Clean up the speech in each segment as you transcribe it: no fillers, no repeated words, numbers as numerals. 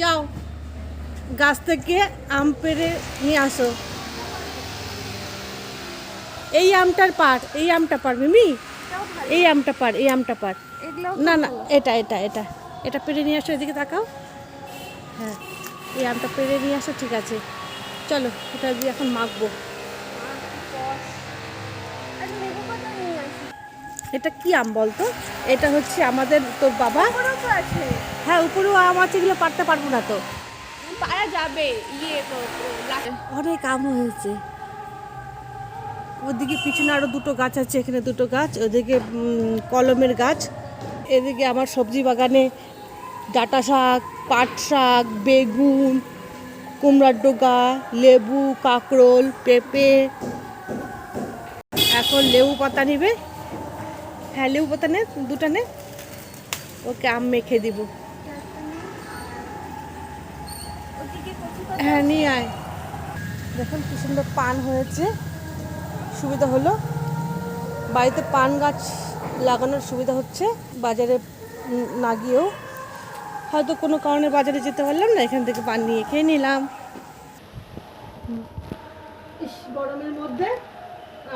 যাও গাছ থেকে আম পেড়ে নিয়ে আসো। এই আমটার পার, এই আমটা পার মিমি, এই আমটা পার, এই আমটা পার। না না, এটা এটা এটা এটা পেড়ে নিয়ে আসো, এদিকে তাকাও। হ্যাঁ, এই আমটা পেড়ে নিয়ে আসো, ঠিক আছে। চলো এটা দিয়ে এখন মাখবো। এটা কি আম বলতো? এটা হচ্ছে আমাদের তোর বাবা। হ্যাঁ, উপরেও আম আছে, এগুলো পারতে পারবো না তো। পারা যাবে, অনেক আম হয়েছে। ওদিকে পিছনে আরো দুটো গাছ আছে, এখানে দুটো গাছ, ওদিকে কলমের গাছ। এদিকে আমার সবজি বাগানে ডাঁটা শাক, পাট শাক, বেগুন, কুমড়ার ডগা, লেবু, কাঁকরোল, পেঁপে। এখন লেবু পাতা নিবে। হ্যাঁ, লেবু পাতা নে, দুটা নে। ওকে আম মেখে দিব। হ্যাঁ, নিয়ে আয়। দেখুন কি সুন্দর পান হয়েছে, সুবিধা হলো। বাড়িতে পান গাছ লাগানোর সুবিধা হচ্ছে, বাজারে না গিয়েও। হয়তো কোনো কারণে বাজারে যেতে পারলাম না, এখান থেকে পান নিয়ে খেয়ে নিলাম। গরমের মধ্যে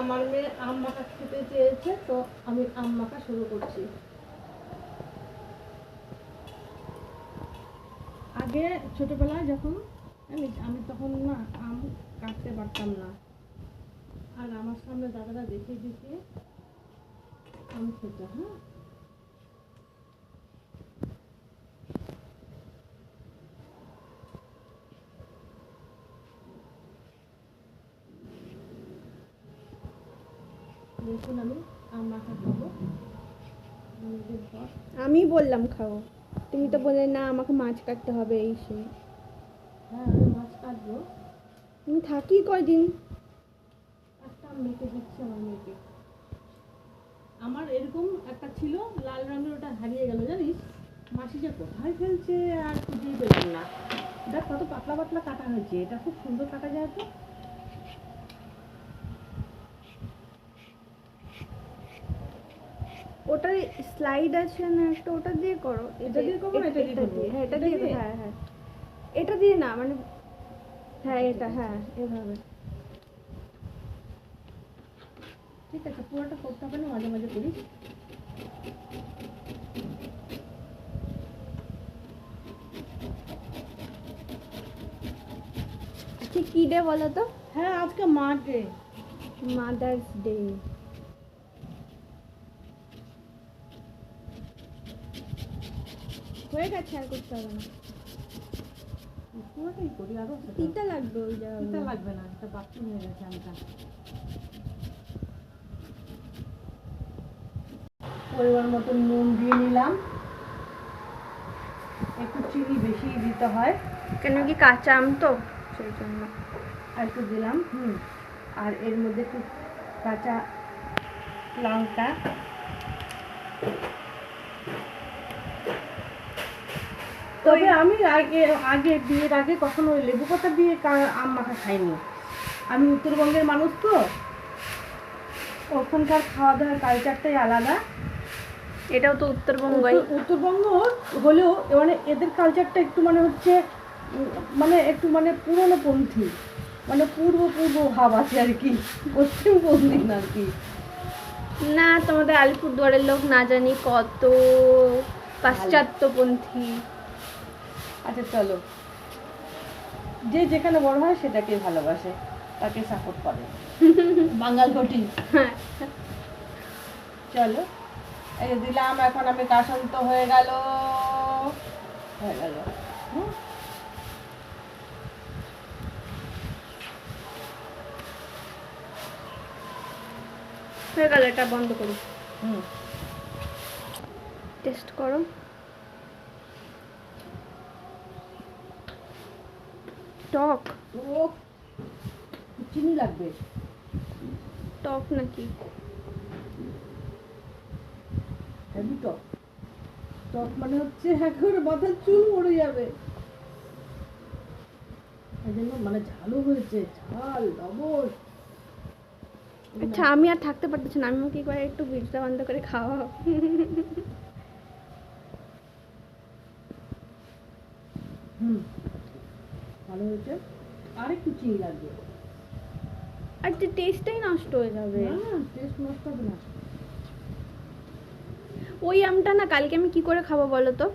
আমার মেয়ে আম মাখা খেতে চেয়েছে, তো আমি আম মাখা শুরু করছি। আগে ছোটবেলায় যখন আমি তখন না আম কাটতে পারতাম না, আর আমার সামনে দাদারা দেখিয়ে দেখিয়ে আম খেত। হ্যাঁ, দেখুন আমি আম মাখা খাবো। আমি বললাম খাও, তুমি তো বললে না আমাকে মাছ কাটতে হবে এই সে। হ্যাঁ, আমি মাছ কাটবো। তুমি থাকি কয়দিন? একটা মেখে দিচ্ছি আমার মেয়েকে। আমার এরকম একটা ছিল লাল রঙের, ওটা হারিয়ে গেল জানিস। মাসি যে কোথায় ফেলছে আর খুঁজেই পেলাম না। দেখ কত পাতলা পাতলা কাটা হয়েছে, এটা খুব সুন্দর কাটা যায় তো। ওটার স্লাইড আছে না একটা, ওটা দিয়ে করো। এটা দিয়ে করবো না, এটা দিয়ে করবো? হ্যাঁ, এটা দিয়ে, হ্যাঁ হ্যাঁ, এটা দিয়ে না মানে, হ্যাঁ এটা, হ্যাঁ এভাবে। ঠিক আছে, পুরোটা করতে হবে না, মাঝে মাঝে করিস। আচ্ছা কি ডে বলো তো? হ্যাঁ, আজকে মা ডে। Mother's day. হয়ে গেছে, আর করতে হবে না। পুরোটাই করি, আরো তিতা লাগবে ওই জায়গায়। তিতা লাগবে না, এটা বাথরুম হয়ে গেছে আমটা। পরিমাণ মতো নুন দিয়ে নিলাম, একটু চিনি বেশি দিতে হয়, কেন কি কাঁচা আম তো সেই জন্য। আর একটু দিলাম। আর এর মধ্যে একটু কাঁচা লঙ্কা। তবে আমি আগে আগে বিয়ের আগে কখনো ওই লেবু পাতা দিয়ে আম মাখা খাইনি। আমি উত্তরবঙ্গের মানুষ তো, ওখানকার খাওয়া দাওয়ার কালচারটাই আলাদা। এটাও তো উত্তরবঙ্গই। উত্তরবঙ্গ হলেও মানে এদের কালচারটা একটু মানে হচ্ছে মানে একটু মানে পুরনোপন্থী, মানে পূর্ব ভাব আছে আর কি, পশ্চিমপন্থী না আর কি। না, তোমাদের আলিপুরদুয়ারের লোক না জানি কত পাশ্চাত্যপন্থী। আচ্ছা চলো, যে যেখানে বড় হয় সেটাকে ভালোবাসে, তাকে সাপোর্ট করে বাঙাল ঘটি। চলো, এই দিলাম, এখন আমি কাসন্ত হয়ে গেল। হয়ে গেল। হয়ে গেল, এটা বন্ধ করি। হুম, টেস্ট করো। টক? ও চিনি লাগবে। টক নাকি? হেভি টক। টক মানে হচ্ছে একেবারে মাথার চুল মরে যাবে, এই জন্য মানে ঝালও হয়েছে, ঝাল লবণ। আচ্ছা আমি আর থাকতে পারতেছি না, আমি কি করে একটু বিড়টা বন্ধ করে খাওয়াও। ভালো হয়েছে। আর একটু চিনি লাগবে। আর যে টেস্টটাই নষ্ট হয়ে যাবে। না টেস্ট নষ্ট হবে না। ওই আমটা না কালকে আমি কি করে খাবো বলো তো?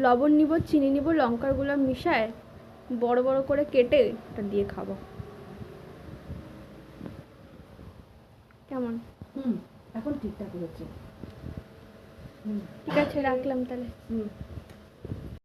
লবণ নিব, চিনি নিব, লঙ্কার গুঁড়ো মিশায় বড় বড় করে কেটে ওটা দিয়ে খাবো। কেমন? এখন ঠিকঠাক হয়েছে। ঠিক আছে, রাখলাম তাহলে।